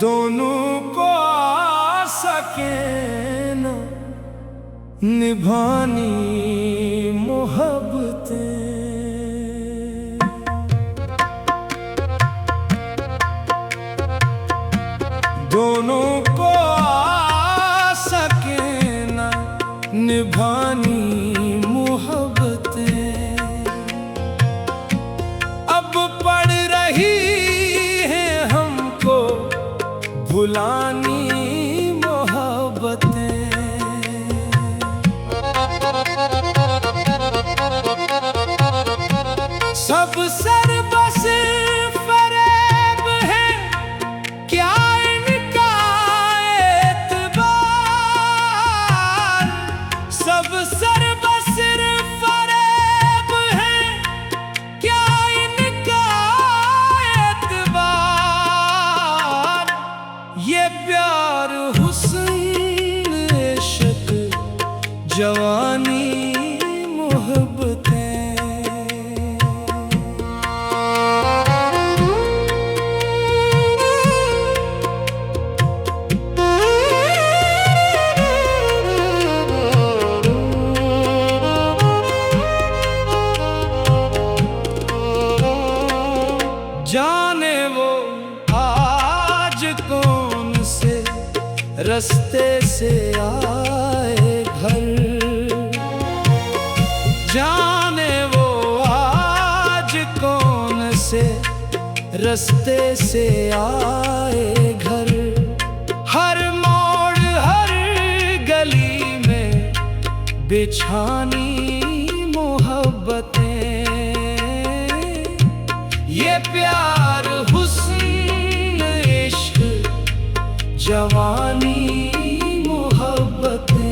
दोनों को आ सके न निभानी मोहब्बतें, दोनों को आ सके न निभानी मोहब्बतें। अब पड़ रही है हमको भुलानी मोहब्बतें। सब सर बस फरेब है, क्या इनका एतबार। सब सर बस फरेब है, क्या इनका एतबार। ये प्यार हुस्न इश्क जवानी मोहब्बतें। जाने वो आज कौन से रास्ते से आए घर, जाने वो आज कौन से रास्ते से आए घर। हर मोड़ हर गली में बिछानी मोहब्बतें। ये प्यार हुस्न इश्क जवानी मोहब्बतें।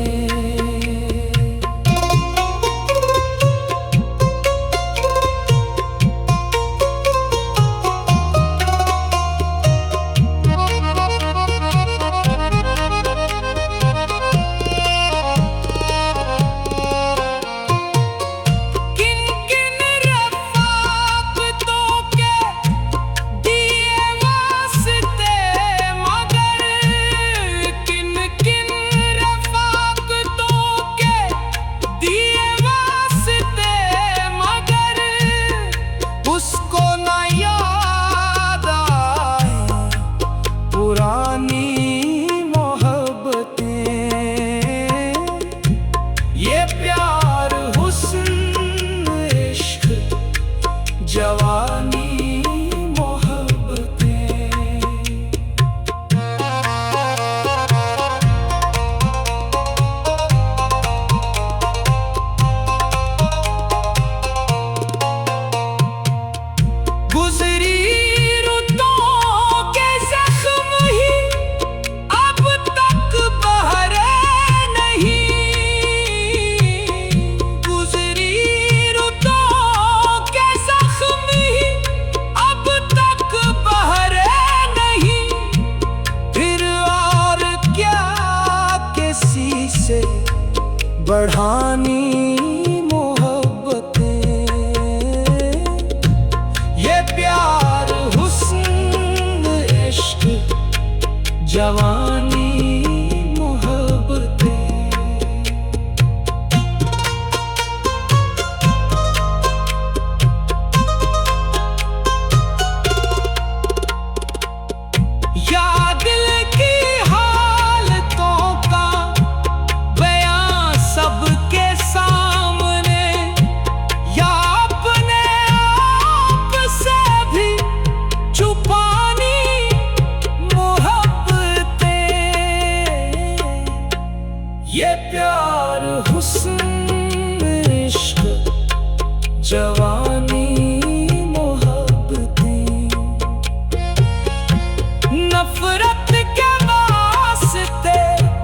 जवानी बढ़ानी मोहब्बतें। ये प्यार हुस्न इश्क जवानी मोहब्बतें। या दिल की हालतों का बयां सबके सामने, या अपने आप से भी छुपानी मोहब्बतें। ये प्यार हुस्न इश्क जवानी मोहब्बतें। नफरत के वास्ते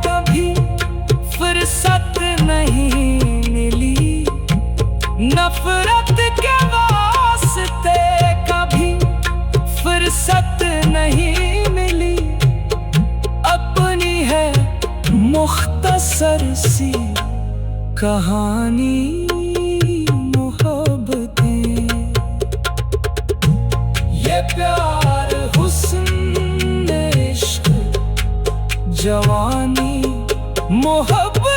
कभी फुर्सत नहीं मिली, नफरत के वास्ते कभी फुर्सत नहीं मिली। अपनी है मुख्तसर सी कहानी मोहब्बतें, ये प्यार हुस्न इश्क जवानी मोहब्बत।